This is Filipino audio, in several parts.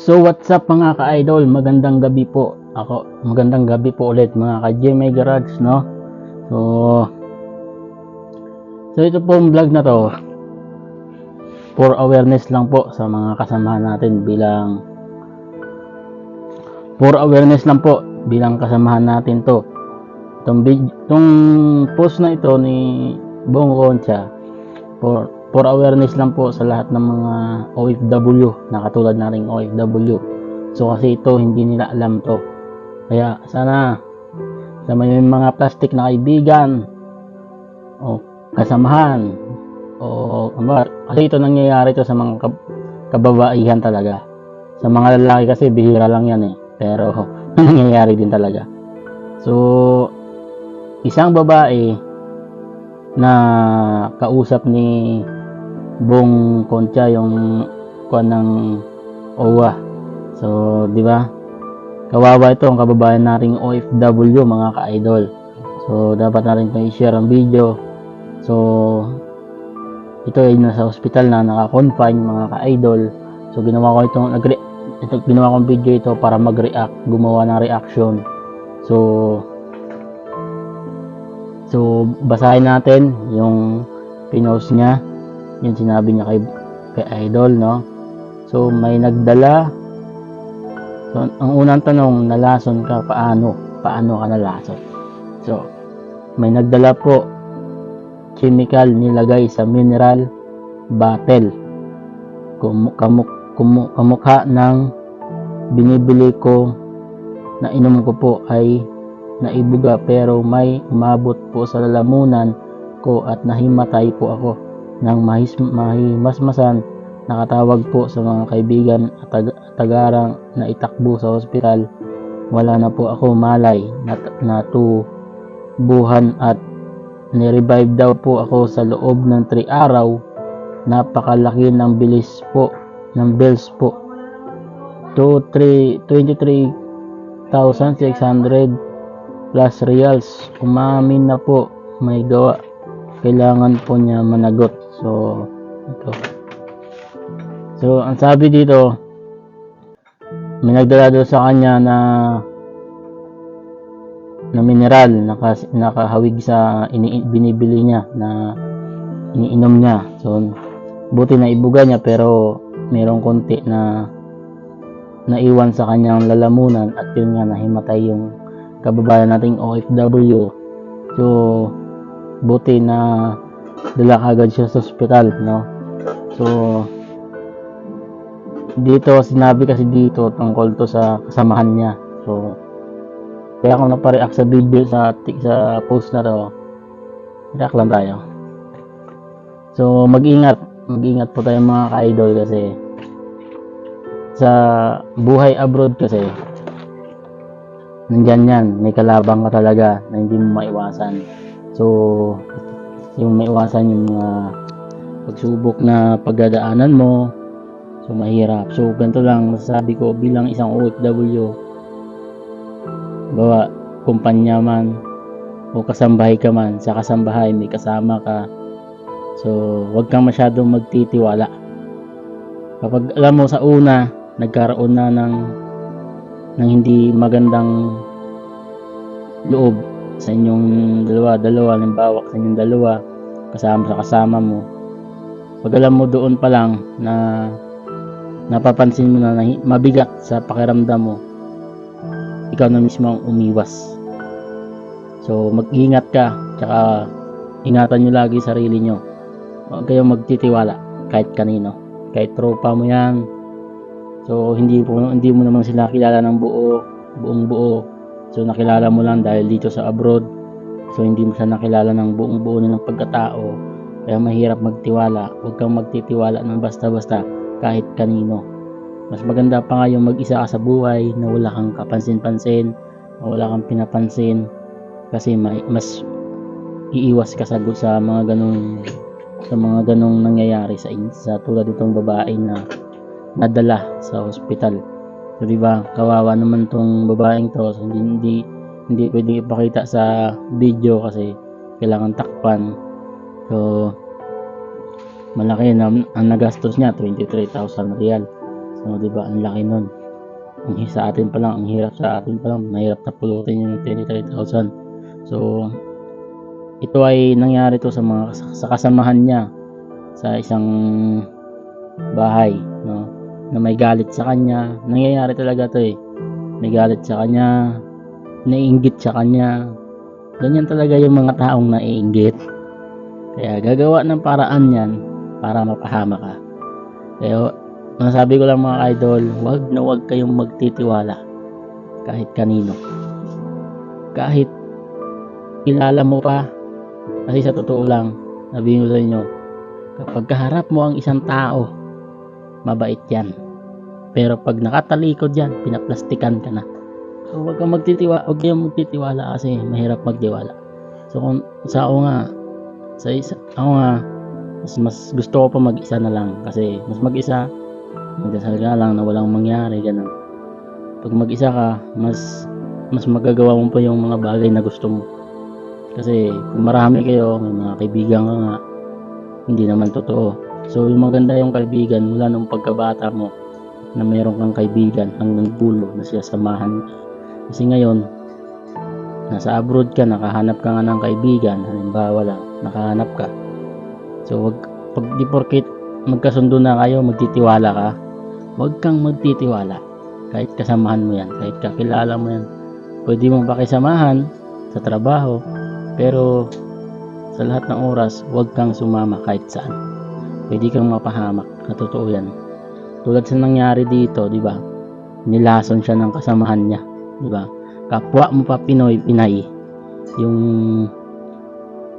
So what's up mga ka-idol, magandang gabi po. Magandang gabi po ulit mga ka-GMA Garage, no? So ito po ang vlog na to for awareness lang po sa mga kasamahan natin bilang kasamahan natin to. Itong post na ito ni Bong Concha for awareness lang po sa lahat ng mga OFW na katulad nating OFW. So kasi ito hindi nila alam to. Kaya sana sa may mga plastic na kaibigan o kasamahan kasi ito nangyayari to sa mga kababaihan talaga. Sa mga lalaki kasi bihira lang yan pero nangyayari din talaga. So isang babae na kausap ni Bong Concha yung kuan ng OWA. So, di ba? Kawawa ito ang kababayan nating OFW mga ka-idol. So, dapat natin itong i-share ang video. So, ito ay nasa hospital na naka-confine mga ka-idol. So, ginawa kong video ito para gumawa ng reaction. So, basahin natin yung pinost niya. Yung sinabi niya kay idol, no? So, may nagdala. So, ang unang tanong, nalason ka, paano? Paano ka nalason? So, may nagdala po chemical nilagay sa mineral bottle. Kamukha ng binibili ko na inom ko po ay naibuga pero may umabot po sa lalamunan ko at nahimatay po ako ng mahimasmasan. Nakatawag po sa mga kaibigan at tagarang na itakbo sa ospital. Wala na po ako malay, natubuhan at nirevive daw po ako sa loob ng 3 araw. Napakalaki ng bills po 23,600 plus reals. Umamin na po, may gawa. Kailangan po niya managot. So, ito. So, ang sabi dito, may nagdala doon sa kanya na mineral, nakahawig sa binibili niya, na iniinom niya. So, buti na ibuga niya pero mayroong konti na naiwan sa kanyang lalamunan at yun nga nahimatay yung kababayan nating OFW. So, buti na dala agad siya sa ospital, no? So, dito sinabi kasi dito tungkol to sa kasamahan niya. So, kaya ako napareact sa video sa post na to. React lang tayo. So, mag-ingat po tayo mga ka-idol kasi sa buhay abroad kasi nandyan yan, may kalabang ka talaga na hindi mo maiwasan. So, yung maiwasan yung mga pagsubok na pagdadaanan mo, so mahirap. So, ganito lang masasabi ko bilang isang OFW, bawa kumpanya man o kasambahay ka man, sa kasambahay may kasama ka, so wag kang masyadong magtitiwala. Kapag alam mo sa una nagkaroon na ng hindi magandang loob sa inyong dalawa, halimbawa sa inyong dalawa, kasama mo, pag alam mo doon pa lang na napapansin mo na mabigat sa pakiramdam mo, ikaw na mismo ang umiwas. So mag-ingat ka, tsaka ingatan nyo lagi sarili nyo. Huwag kayong magtitiwala kahit kanino, kahit tropa mo yan. So hindi mo naman sila kilala ng buong buo. So nakilala mo lang dahil dito sa abroad. So hindi mo siya nakilala ng buong buo ng pagkatao. Kaya mahirap magtiwala. Huwag kang magtitiwala ng basta-basta kahit kanino. Mas maganda pa nga yung mag-isa ka sa buhay na wala kang kapansin-pansin, wala kang pinapansin, kasi mas iiwas ka sa mga ganong nangyayari sa tulad itong babae na nadala sa ospital. So diba, kawawa naman tong babaeng to. So, hindi pwedeng ipakita sa video kasi kailangan takpan. So malaki na ang nagastos niya, 23,000 real. So, di ba, ang laki nun. Sa atin pa lang, ang hirap sa atin pa lang, mahirap na pulutin yung 23,000. So, ito ay nangyari to sa kasamahan niya sa isang bahay, no? Na may galit sa kanya. Nangyayari talaga to eh. May galit sa kanya, naiinggit sa kanya. Ganyan talaga yung mga taong naiinggit. Kaya gagawa ng paraan yan para mapahama ka. Kaya masasabi ko lang mga idol, wag kayong magtitiwala kahit kanino. Kahit kilala mo pa, kasi sa totoo lang, sabihin ko sa inyo, kapag kaharap mo ang isang tao, mabait yan. Pero pag nakatalikod yan, pinaplastikan ka na. So wag kayong magtitiwala kasi mahirap magtiwala. So kung sa ako nga, mas gusto ko pa mag-isa na lang kasi mas mag-isa, magdasal ka lang na walang mangyari, ganun. Pag mag-isa ka, mas magagawa mo pa yung mga bagay na gusto mo. Kasi kung marami kayo, may mga kaibigan ka nga, hindi naman totoo. So yung maganda yung kaibigan mula nung pagkabata mo na mayroon kang kaibigan hanggang dulo na siya samahan ka. Kasi ngayon, nasa abroad ka, nakahanap ka nga ng kaibigan, halimbawa lang, nakahanap ka. So pag di porket magkasundo na kayo, magtitiwala ka, huwag kang magtitiwala. Kahit kasamahan mo yan, kahit kakilala mo yan, pwede mong pakisamahan sa trabaho, pero sa lahat ng oras, huwag kang sumama kahit saan. Pwede kang mapahamak, na totoo yan. Tulad sa nangyari dito, di ba? Nilason siya ng kasamahan niya, di ba? Kapwa mo pa Pinay, yung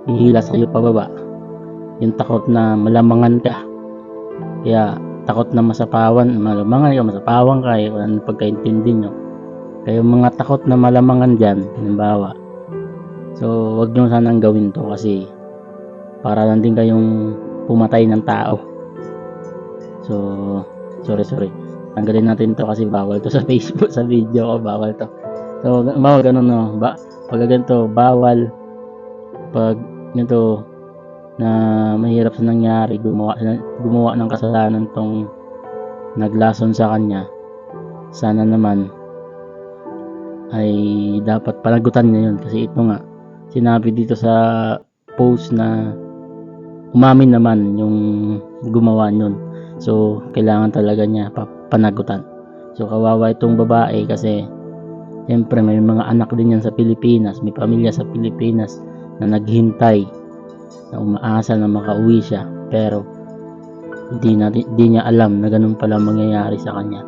hihila sa iyo pababa, yung takot na malamangan ka. Kaya takot na malamangan ka, masapawan ka, walang pagkaintindi nyo. Kaya mga takot na malamangan dyan, halimbawa. So, wag nyo sanang gawin to kasi para lang din kayong pumatay ng tao. So, sorry. Tanggalin natin to kasi bawal to sa Facebook, sa video ko, bawal to. So, bawal ganun, no? Pag ganito, bawal. Pag ganito, na mahirap sa nangyari, gumawa ng kasalanan tong naglason sa kanya, sana naman ay dapat panagutan niya yun. Kasi ito nga, sinabi dito sa post na umamin naman yung gumawa nun. So, kailangan talaga niya panagutan. So, kawawa itong babae kasi siyempre may mga anak din yan sa Pilipinas, may pamilya sa Pilipinas na naghintay, na umaasa na makauwi siya, pero hindi niya alam na ganun pala mangyayari sa kanya.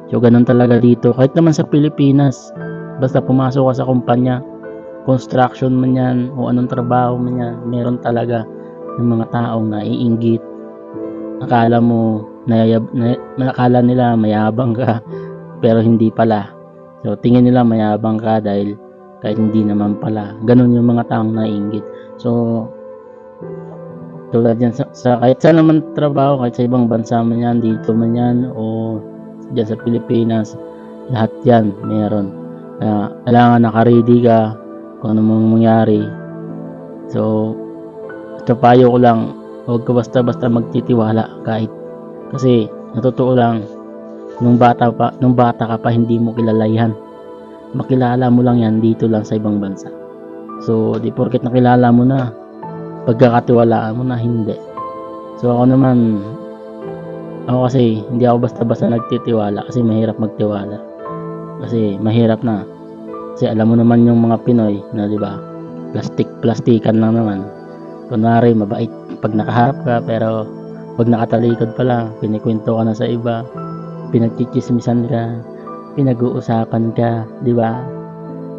So, ganun talaga dito. Kahit naman sa Pilipinas, basta pumasok ka sa kumpanya, construction man yan, o anong trabaho man yan, meron talaga ng mga taong naiinggit. Akala nila mayabang ka, pero hindi pala. So, tingin nila mayabang ka dahil kahit hindi naman pala. Ganun yung mga taong naiinggit. So, tulad yan kahit saan naman trabaho, kahit sa ibang bansa man yan, dito man yan, o dyan sa Pilipinas, lahat yan meron. Kaya kailangan naka-ready ka kung ano mang mangyari. So, ito payo ko lang, huwag ka basta-basta magtitiwala kasi natotoo lang, nung bata ka pa hindi mo kilala yan. Makilala mo lang yan dito lang sa ibang bansa. So, di porket nakilala mo na, pagkakatiwalaan mo na, hindi. So, ako kasi hindi ako basta-basta nagtitiwala kasi mahirap magtiwala. Kasi mahirap na. Kasi alam mo naman yung mga Pinoy na, di ba, plastikan lang naman. Kunwari mabait pag nakaharap ka, pero pag nakatalikod pala, pinikwento ka na sa iba, pinagchichismisan ka, pinag-uusapan ka, di ba?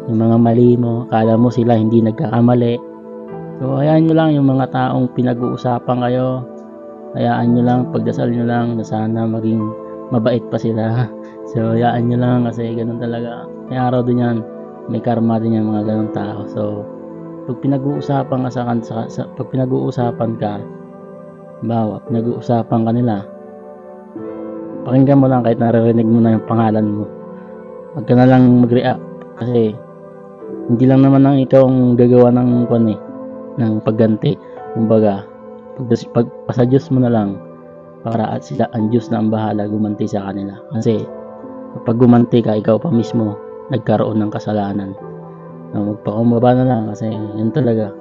Yung mga mali mo, akala mo sila hindi nagkakamali. So, hayaan nyo lang yung mga taong pinag-uusapan kayo. Hayaan nyo lang, pagdasal nyo lang na sana maging mabait pa sila. So, hayaan nyo lang kasi ganun talaga. May araw din yan, may karma din yan mga ganun tao. So, pag pinag-uusapan ka, pinag-uusapan ka nila, pakinggan mo lang kahit naririnig mo na yung pangalan mo. Huwag ka na lang mag-react kasi hindi lang naman ang ikaw ang gagawa ng pagganti. Kumbaga, pagpasa Diyos mo na lang para at sila ang Diyos na ang bahala gumanti sa kanila. Kasi kapag gumanti ka, ikaw pa mismo nagkaroon ng kasalanan. Magpakumbaba na lang kasi yun talaga.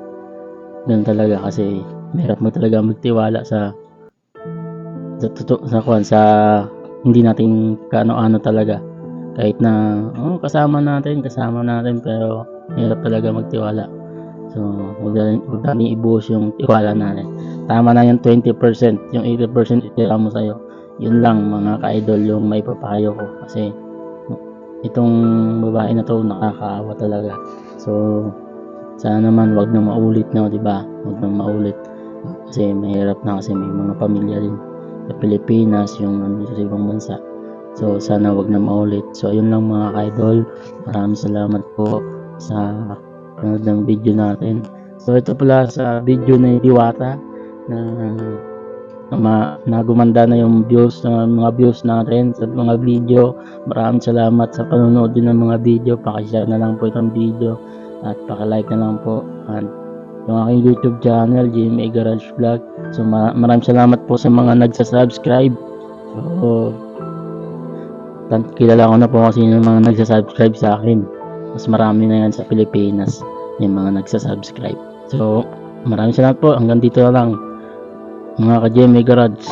Ganun talaga kasi mahirap mo talaga magtiwala sa sa hindi natin kaano-ano talaga. Kahit na kasama natin pero mahirap talaga magtiwala. So huwag natin ibuhos yung tiwala natin. Tama na yung 20%, yung 80% itira mo sa'yo. Yun lang mga ka-idol yung may papayo ko kasi itong babae na to nakakaawa talaga. So sana naman wag na maulit, no, di ba? Wag na maulit kasi mahirap na, kasi may mga pamilya din sa Pilipinas, yung nandito sa ibang bansa. So sana wag na maulit. So ayun lang mga ka-idol, maraming salamat po sa panood ng video natin. So ito pala sa video na Diwata na gumanda na yung mga views natin sa mga video. Maraming salamat sa panonood din ng mga video. Paki-share na lang po itong video at paki-like na lang po. At yung aking YouTube channel, GMA Garage Vlog. So maraming salamat po sa mga nagsa-subscribe. So kilala ko na po kasi yung mga nagsa-subscribe sa akin. Mas marami na yan sa Pilipinas yung mga nagsa-subscribe. So maraming salamat po. Hanggang dito na lang mga ka-GMA Garage.